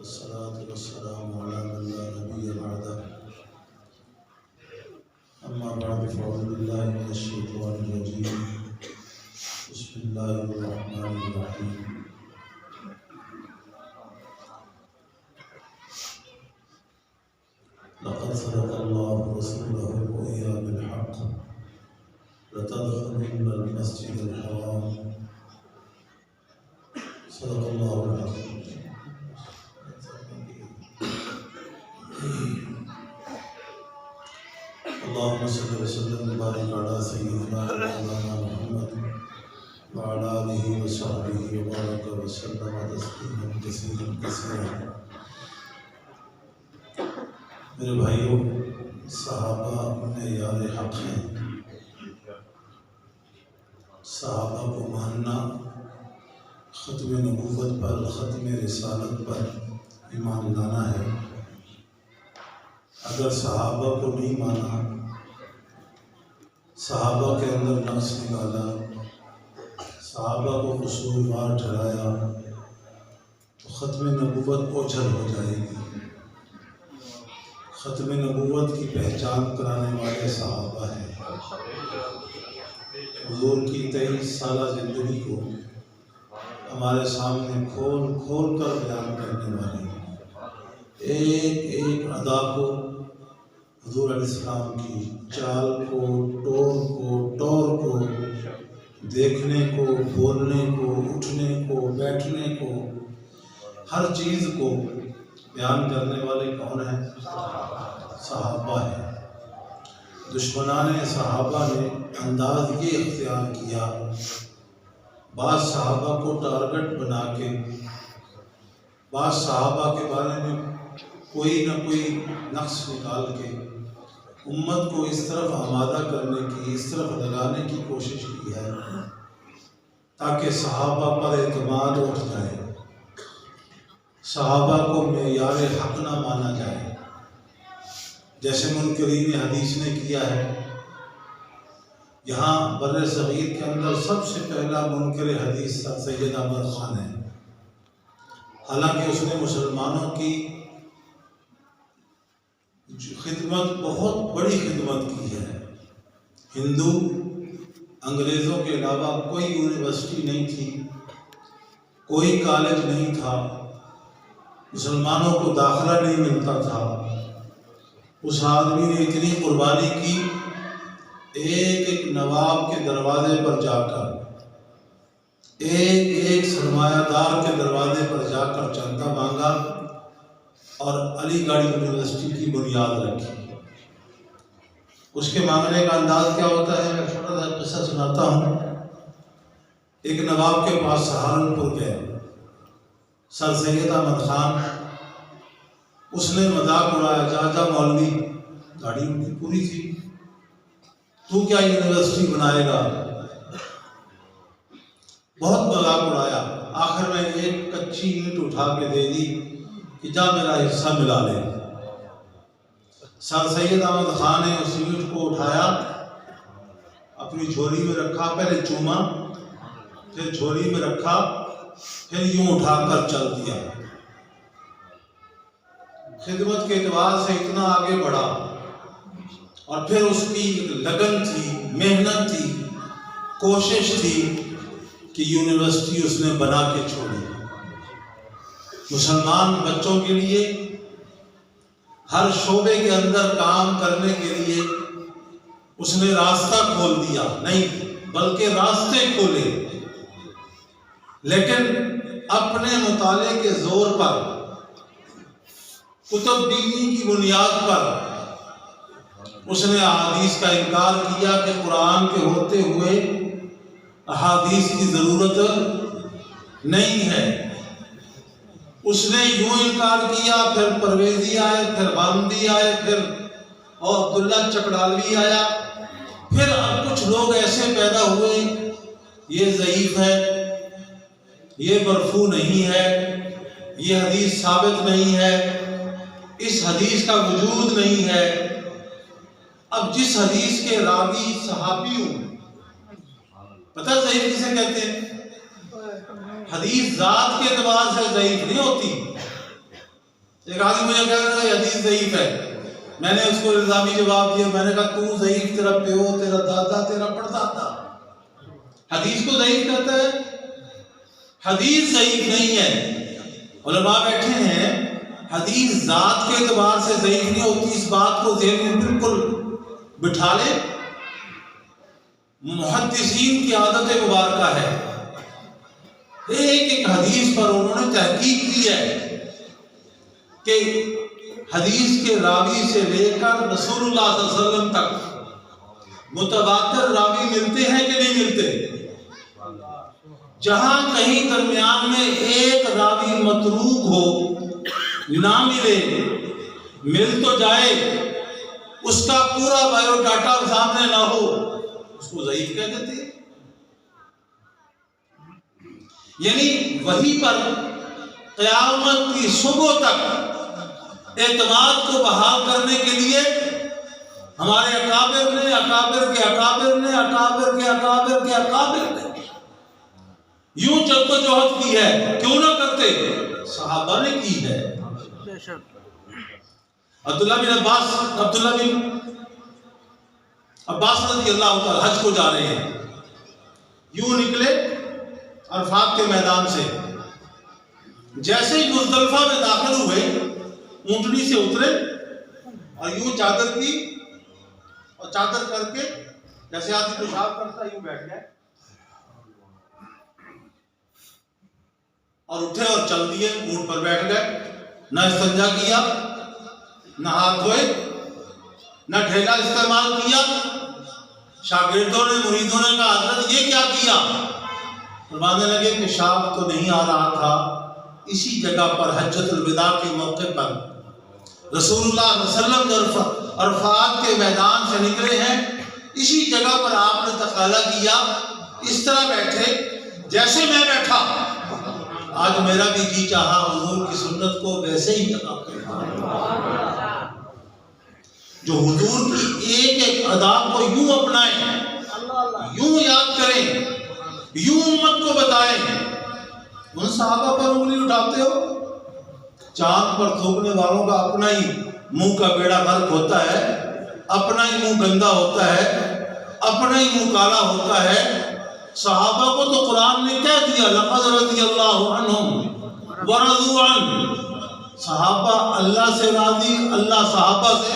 والصلاة والسلام على من لا نبي بعده أما بعد فأعوذ بالله من الشيطان الرجيم بسم الله الرحمن الرحيم لقد صدق الله رسوله الرؤيا بالحق لتدخلن المسجد الحرام صدق الله العظيم اللهم صل وسلم وبارك على سيدنا مولانا محمد وعلى آله وصحبه وبارك وسلم تسليما كثيرا كثيرا. میرے بھائیوں، صحابہ معیار حق ہیں. صحابہ کو ماننا ختم نبوت پر، ختم رسالت پر ایمان لانا ہے. اگر صحابہ کو نہیں مانا، صحابہ کے اندر نقص نکالا، صحابہ کو قصوروار ٹھہرایا تو ختم نبوت اوجھل ہو جائے گی. ختم نبوت کی پہچان کرانے والے صحابہ ہیں. حضور کی 23 سالہ زندگی کو ہمارے سامنے کھول کھول کر بیان کرنے والے ہیں. ایک ایک ادا کو، حضور علیہ السلام کی چال کو، ٹور کو دیکھنے کو، بولنے کو، اٹھنے کو، بیٹھنے کو، ہر چیز کو بیان کرنے والے کون ہیں؟ صحابہ ہیں. دشمنان صحابہ نے انداز یہ اختیار کیا، بعض صحابہ کو ٹارگٹ بنا کے، بعض صحابہ کے بارے میں کوئی نہ کوئی نقص نکال کے امت کو اس طرف آمادہ کرنے کی، اس طرف لگانے کی کوشش کی ہے تاکہ صحابہ پر اعتماد اٹھ جائے، صحابہ کو معیار حق نہ مانا جائے. جیسے منکرین حدیث نے کیا ہے. یہاں بر صغیر کے اندر سب سے پہلا منکر حدیث سید احمد خان ہے. حالانکہ اس نے مسلمانوں کی خدمت، بہت بڑی خدمت کی ہے. ہندو انگریزوں کے علاوہ کوئی یونیورسٹی نہیں تھی، کوئی کالج نہیں تھا، مسلمانوں کو داخلہ نہیں ملتا تھا. اس آدمی نے اتنی قربانی کی، ایک ایک نواب کے دروازے پر جا کر، ایک ایک سرمایہ دار کے دروازے پر جا کر چندہ مانگا اور علی گڑھ یونیورسٹی کی بنیاد رکھی. اس کے مانگنے کا انداز کیا ہوتا ہے؟ میں چھوٹا سا قصہ سناتا ہوں. ایک نواب کے پاس سہارنپور گئے، سر سید احمد خان. اس نے مذاق اڑایا، جا مولوی، گاڑی ان کی پوری تھی، تو کیا یونیورسٹی بنائے گا؟ بہت مذاق اڑایا. آخر میں ایک کچی اینٹ اٹھا کے دے دی کہ جا میرا حصہ ملا لے. سر سید احمد خان نے اس اینٹ کو اٹھایا، اپنی جھولی میں رکھا، پہلے چوما، پھر جھولی میں رکھا، پھر یوں اٹھا کر چل دیا. خدمت کے اعتبار سے اتنا آگے بڑھا، اور پھر اس کی لگن تھی، محنت تھی، کوشش تھی کہ یونیورسٹی اس نے بنا کے چھوڑی. مسلمان بچوں کے لیے ہر شعبے کے اندر کام کرنے کے لیے اس نے راستہ کھول دیا، نہیں بلکہ راستے کھولے. لیکن اپنے مطالعے کے زور پر، کتب بینی کی بنیاد پر اس نے احادیث کا انکار کیا کہ قرآن کے ہوتے ہوئے احادیث کی ضرورت نہیں ہے. اس نے یوں انکار کیا، پھر پرویزی آئے، پھر غامدی آئے، پھر اور عبداللہ چکڑالوی آیا. پھر اب کچھ لوگ ایسے پیدا ہوئے، یہ ضعیف ہے، یہ مرفوع نہیں ہے، یہ حدیث ثابت نہیں ہے، اس حدیث کا وجود نہیں ہے. اب جس حدیث کے راوی صحابی ہوں، پتہ ضعیف کسے کہتے ہیں؟ حدیث ذات کے اعتبار سے ضعیف نہیں ہوتی، ایک آدمی مجھے کہہ رہا تھا یہ حدیث ضعیف ہے، میں نے اس کو الزامی جواب دیا، میں نے کہا تو ضعیف، تیرا پیو، تیرا دادا، تیرا پردادا حدیث کو ضعیف کہتا ہے؟ حدیث ضعیف نہیں ہے، علماء بیٹھے ہیں، حدیث ذات کے اعتبار سے ضعیف نہیں ہوتی، اس بات کو ذہن میں بالکل بٹھا لے۔ محدثین کی عادت مبارکہ ہے، ایک ایک حدیث پر انہوں نے تحقیق کی ہے کہ حدیث کے راوی سے لے کر رسول اللہ صلی اللہ علیہ وسلم تک متواتر راوی ملتے ہیں کہ نہیں ملتے؟ جہاں کہیں درمیان میں ایک راوی متروک ہو، نہ ملے، مل تو جائے، اس کا پورا بایو ڈاٹا سامنے نہ ہو، اس کو ضعیف کہہ دیتے ہیں۔ یعنی وہی پر قیامت کی صبح تک اعتماد کو بحال کرنے کے لیے ہمارے اکابر نے، اکابر کے اکابر نے، اکابر کے اکابر کے اکابر نے یوں جدوجہد کی ہے، کیوں نہ کرتے؟ صحابہ نے کی ہے۔ عبداللہ بن عباس رضی اللہ تعالی حج کو جا رہے ہیں، یوں نکلے عرفات کے میدان سے، جیسے ہی مزدلفہ میں داخل ہوئے اونٹنی سے اترے اور یوں چادر کی اور چادر کر کے جیسے آدمی پیشاب کرتا ہے یوں بیٹھ گئے اور اٹھے اور چل دیے، اونٹ پر بیٹھ گئے، نہ استنجا کیا، نہ ہاتھ دھوئے، نہ ڈھیلا استعمال کیا۔ شاگردوں نے، مریدوں نے کہا حضرت یہ کیا کیا؟ فرمانے لگے پیشاب تو نہیں آ رہا تھا، اسی جگہ پر حجۃ الوداع کے موقع پر رسول اللہ صلی اللہ علیہ وسلم جو عرفات کے میدان سے نکلے ہیں، اسی جگہ پر آپ نے تقاضا کیا اس طرح بیٹھے جیسے میں بیٹھا، آج میرا بھی جی چاہا حضور کی سنت کو ویسے ہی ادا کریں۔ جو حضور کی ایک ایک ادا کو یوں اپنائیں، یوں یاد کریں، یوں امت کو بتائیں۔ ان صحابہ پر انگلی اٹھاتے ہو؟ چاند پر تھوکنے والوں کا اپنا ہی منہ کا بیڑا غرق ہوتا ہے، اپنا ہی منہ گندا ہوتا ہے، اپنا ہی منہ کالا ہوتا ہے۔ صحابہ کو تو قرآن نے کہہ دیا لقد رضی اللہ عنہم ورضوا عنہ، صحابہ اللہ سے راضی، اللہ صحابہ سے۔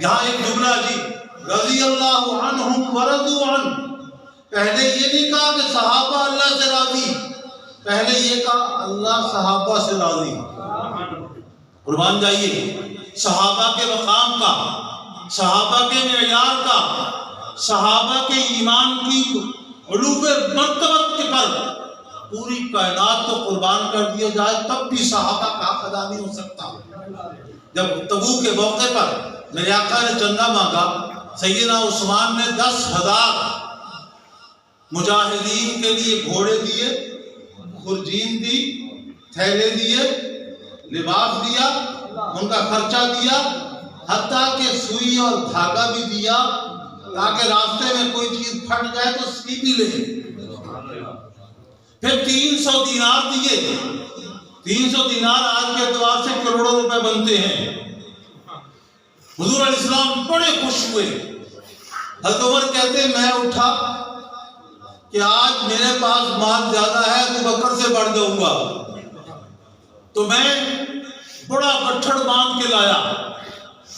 یہاں ایک جملہ جی رضی اللہ عنہم ورضوا عنہ، پہلے یہ نہیں کہا کہ صحابہ اللہ سے راضی، پہلے یہ کہا اللہ صحابہ سے راضی۔ قربان جائیے صحابہ کے مقام کا، صحابہ کے معیار کا، صحابہ کے ایمان کی علو مرتبت کے پر پوری کائنات کو قربان کر دیا جائے تب بھی صحابہ کا حق ادا نہیں ہو سکتا۔ جب تبوک کے موقع پر میرے آقا نے چندہ مانگا، سیدنا عثمان نے 10,000 مجاہدین کے لیے گھوڑے دیے، خرجین دی، تھیلے دیے، لباس دیا، ان کا خرچہ دیا، حتیٰ کہ سوئی اور دھاگا بھی دیا تاکہ راستے میں کوئی چیز پھٹ جائے تو سی بھی لے۔ پھر 300 دینار دیے، 300 دینار آج کے اعتبار سے کروڑوں روپے بنتے ہیں۔ حضور علیہ السلام بڑے خوش ہوئے۔ حضرت عمر کہتے ہیں میں اٹھا کہ آج میرے پاس مال زیادہ ہے، ابو بکر سے بڑھ جاؤں گا، تو میں بڑا گٹھڑ باندھ کے لایا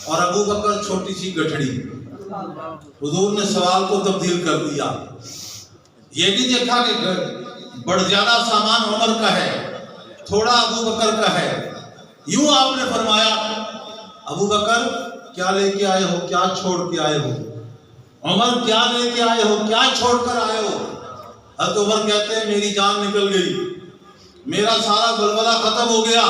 اور ابو بکر چھوٹی سی گٹھڑی۔ حضور نے سوال کو تبدیل کر دیا، یہ نہیں دیکھا کہ بڑھ زیادہ سامان عمر کا ہے، تھوڑا ابو بکر کا ہے۔ یوں آپ نے فرمایا ابو بکر کیا لے کے آئے ہو، کیا چھوڑ کے آئے ہو؟ عمر کیا لے کے آئے ہو، کیا چھوڑ کر آئے ہو؟ حضرت عمر کہتے ہیں میری جان نکل گئی، میرا سارا بلبلہ ختم ہو گیا،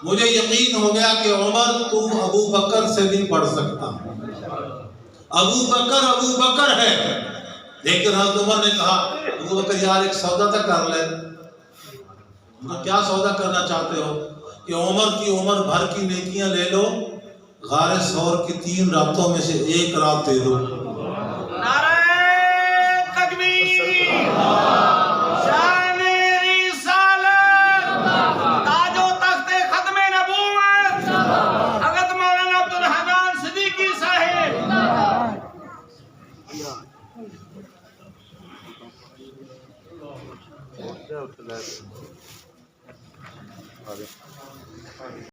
مجھے یقین ہو گیا کہ عمر تم ابو بکر سے نہیں پڑھ سکتا، ابو بکر ہے۔ لیکن حضرت عمر نے کہا ابو بکر یار ایک سودا تک کر لے۔ کیا سودا کرنا چاہتے ہو؟ کہ عمر کی عمر بھر کی نیکیاں لے لو، غار ثور کی 3 راتوں میں سے 1 رات دے دو۔ نعرہ تکبیر، شان رسالت، تاج و تخت ختم